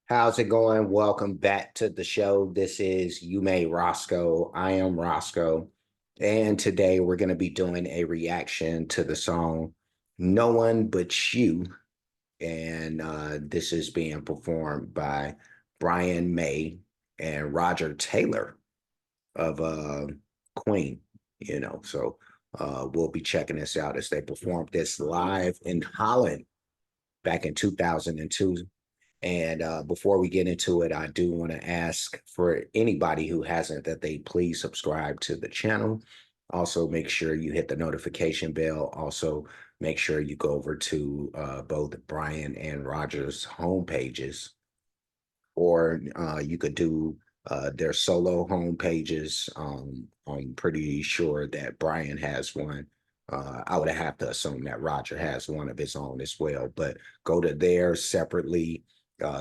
How's it going? Welcome back to the show. This is You May Roscoe. I am Roscoe. And today we're going to be doing a reaction to the song No One But You. And this is being performed by Brian May and Roger Taylor of Queen. We'll be checking this out as they performed this live in Holland back in 2002. And before we get into it, I do want to ask for anybody who hasn't that they please subscribe to the channel. Also, make sure you hit the notification bell. Also, make sure you go over to both Brian and Roger's homepages, or you could do their solo homepages. I'm pretty sure that Brian has one. I would have to assume that Roger has one of his own as well, but go to theirs separately.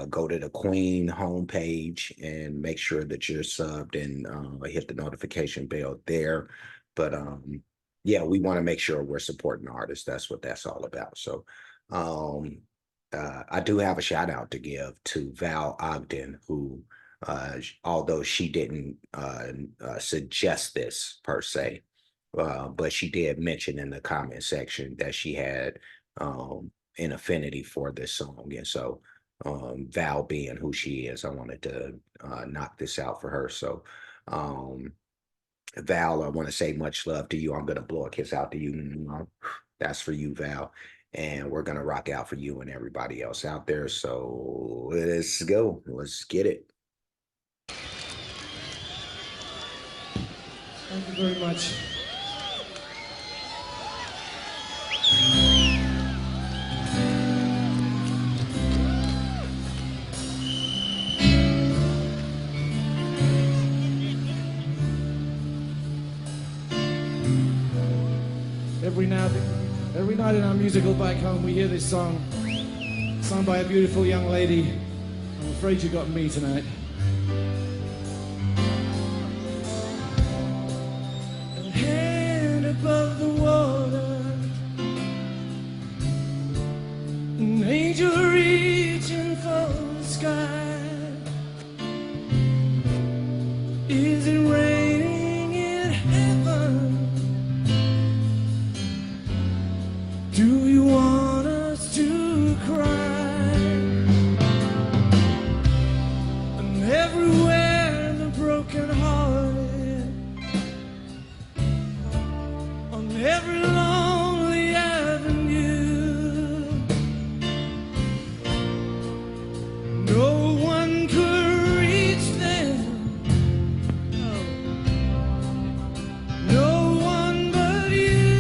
Go to the Queen homepage and make sure that you're subbed and hit the notification bell there. But yeah, we want to make sure we're supporting artists. That's what that's all about. So I do have a shout out to give to Val Ogden, who, although she didn't suggest this per se, but she did mention in the comment section that she had an affinity for this song. And so Val being who she is, I wanted to knock this out for her. So Val, I want to say much love to you. I'm going to blow a kiss out to you. That's for you, Val. And we're going to rock out for you and everybody else out there. So let's go. Let's get it. Thank you very much. Every night in our musical back home, we hear this song, sung by a beautiful young lady. I'm afraid you got me tonight. A hand above the water, an angel reaching for the sky. Is it raining in heaven? Do you want us to cry? And everywhere the broken hearted, on every lonely avenue, no one could reach them. No one but you.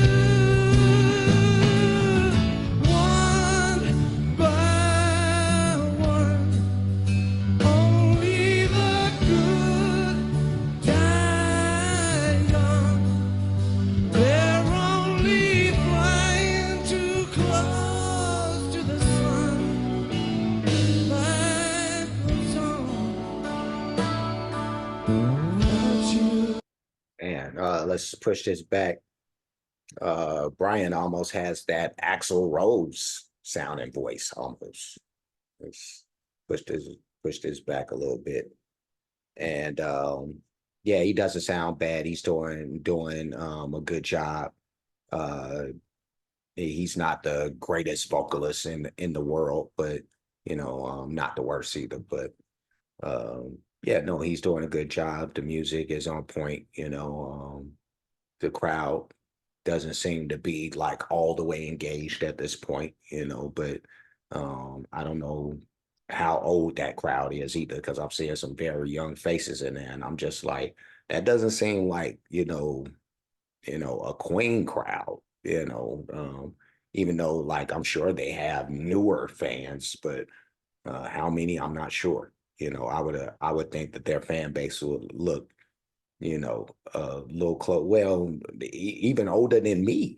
And let's push this back. Brian almost has that Axl Rose sounding voice almost. Let's push this back a little bit. And yeah, he doesn't sound bad. He's doing a good job. He's not the greatest vocalist in the world, but not the worst either. But yeah, no, he's doing a good job. The music is on point. The crowd doesn't seem to be like all the way engaged at this point. But I don't know how old that crowd is either, because I'm seeing some very young faces in there, and I'm just like, that doesn't seem like a Queen crowd. Even though, like, I'm sure they have newer fans, but how many, I'm not sure. I would think that their fan base would look, a little close. Well, even older than me.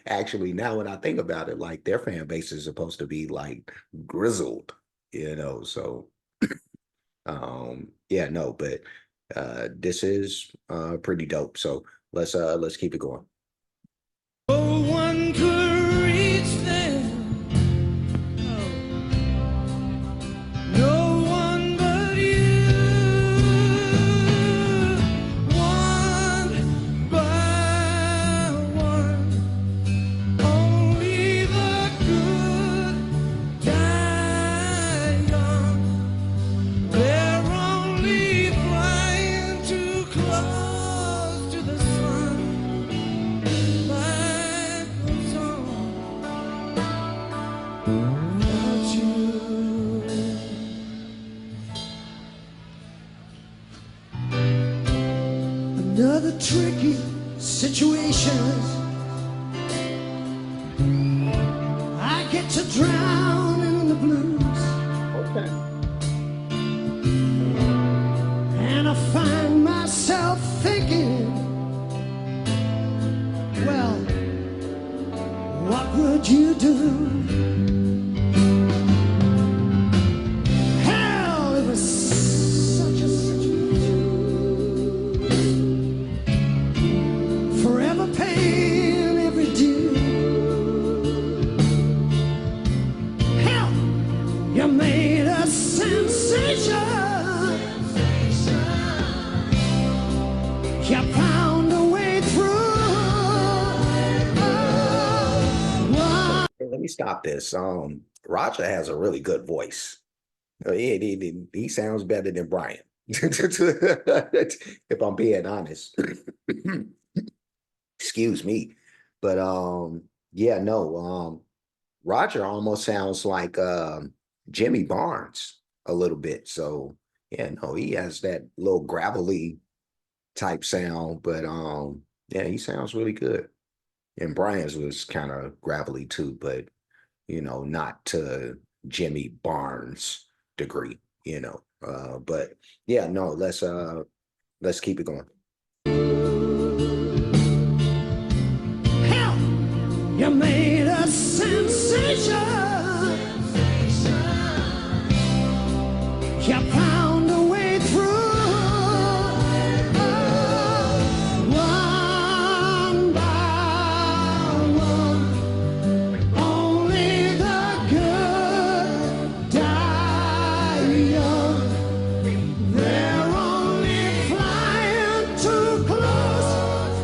Actually, now when I think about it, like, their fan base is supposed to be like grizzled, so yeah, no, but this is pretty dope. So let's keep it going. No one could reach them. without you. Another tricky situation. I get to drown in the blues. Okay. And I find myself thinking, well, what would you do? Hell, it was such a situation. Forever paying every due. Hell, you made a sensation. You found a way through. Hey, let me stop this. Roger has a really good voice. He sounds better than Brian. If I'm being honest. Excuse me. But yeah, no, Roger almost sounds like Jimmy Barnes a little bit. So yeah, no, he has that little gravelly type sound, but yeah, he sounds really good. And Brian's was kind of gravelly too, but not to Jimmy Barnes degree, but yeah, no, let's keep it going. Hell, you made a sensation. You found a way through. One by one, only the good die young. They're only flying too close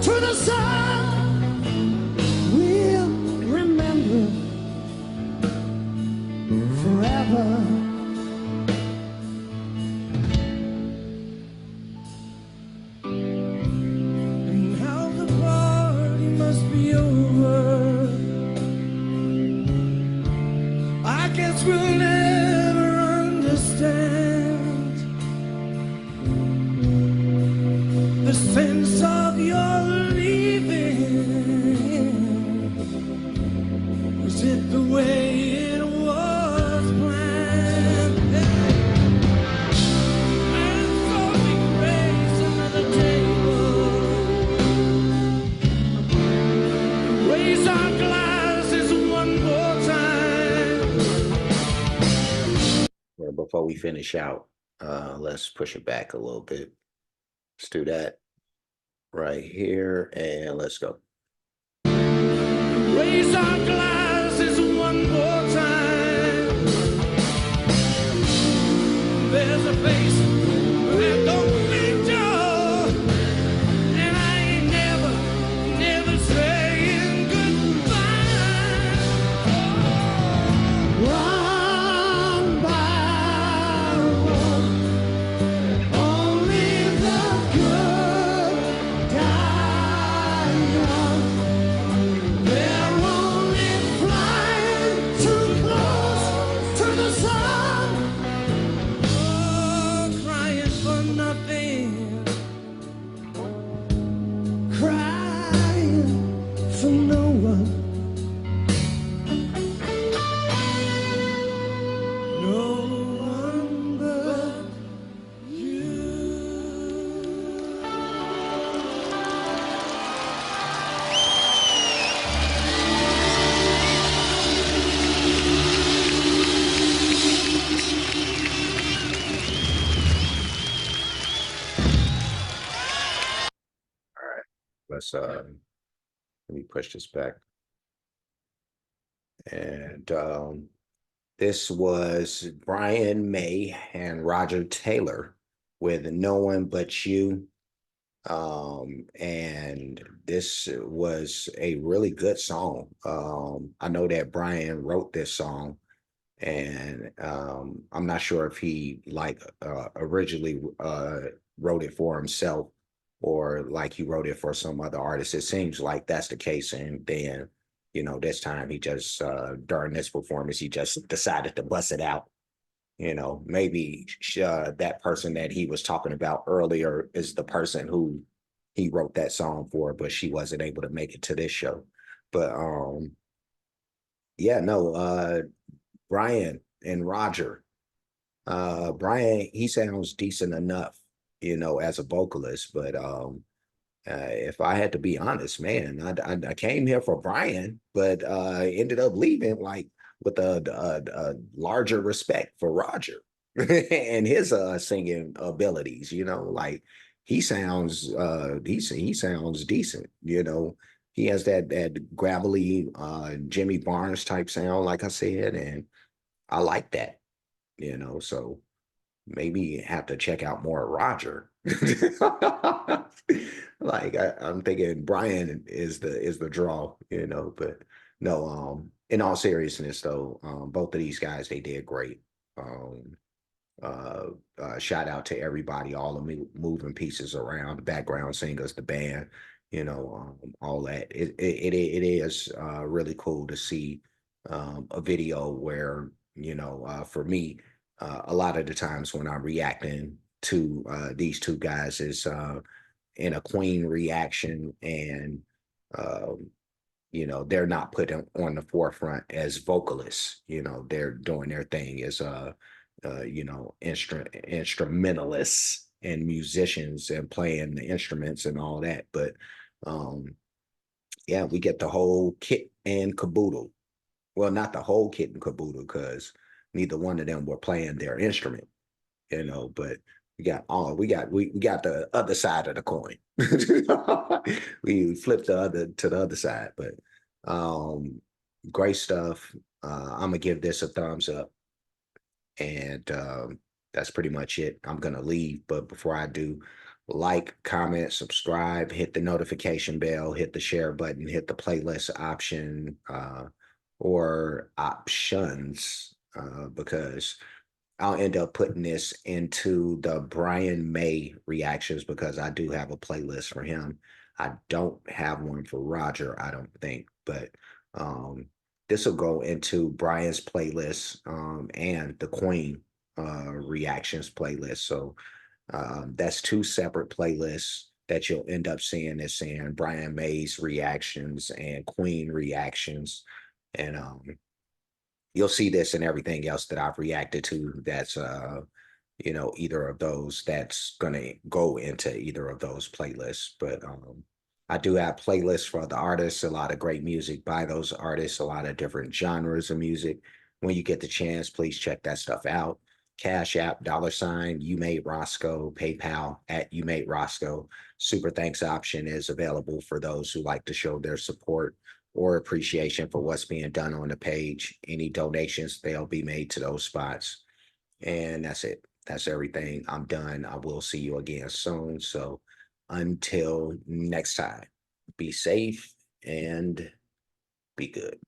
to the sun. We'll remember forever. And how the party must be over. I guess we'll never understand the sense of your leaving. Was it the way it was planned? And so we raised another table, raise our glasses one more time. Well, before we finish out, let's push it back a little bit. Let's do that right here, and let's go. Raise our glasses one more time. There's a face that don't picture, and I ain't never saying goodbye. One by one, only the good die young. They're only flying too close to the sun. Oh, crying for nothing, crying for no one. No one but you. Let me push this back. And this was Brian May and Roger Taylor with No One But You. And this was a really good song. I know that Brian wrote this song, and I'm not sure if he originally wrote it for himself or like he wrote it for some other artist. It seems like that's the case, and then This time he just during this performance he just decided to bust it out. Maybe that person that he was talking about earlier is the person who he wrote that song for, but she wasn't able to make it to this show. But yeah, no, Brian and Roger. Brian, he sounds decent enough, as a vocalist, but if I had to be honest, man, I came here for Brian, but ended up leaving like with a larger respect for Roger and his singing abilities. Like he sounds decent. He has that gravelly Jimmy Barnes type sound, like I said, and I like that. So maybe have to check out more Roger. Like I'm thinking Brian is the draw, but no, in all seriousness though, both of these guys they did great. Um uh, Shout out to everybody, all the moving pieces around, the background singers, the band, all that. It is really cool to see a video where, for me, a lot of the times when I'm reacting to these two guys is in a Queen reaction, and um, they're not put on the forefront as vocalists. They're doing their thing as instrumentalists and musicians and playing the instruments and all that. But um, yeah, we get the whole kit and caboodle. Well, not the whole kit and caboodle because neither one of them were playing their instrument, but we got the other side of the coin. We flipped to the other side, but um great stuff. I'm gonna give this a thumbs up, and that's pretty much it. I'm gonna leave, but before I do, like, comment, subscribe, hit the notification bell, hit the share button, hit the playlist option, or options, because I'll end up putting this into the Brian May reactions because I do have a playlist for him. I don't have one for Roger, I don't think, but um, this will go into Brian's playlist and the Queen reactions playlist. So that's two separate playlists that you'll end up seeing. Is saying Brian May's reactions and Queen reactions, and you'll see this and everything else that I've reacted to that's either of those that's gonna go into either of those playlists. But I do have playlists for the artists, a lot of great music by those artists, a lot of different genres of music. When you get the chance, please check that stuff out. Cash App, $ you made Roscoe, PayPal at you made Roscoe. Super thanks option is available for those who like to show their support or appreciation for what's being done on the page. Any donations, they'll be made to those spots. And that's it. That's everything. I'm done. I will see you again soon. So until next time, be safe and be good.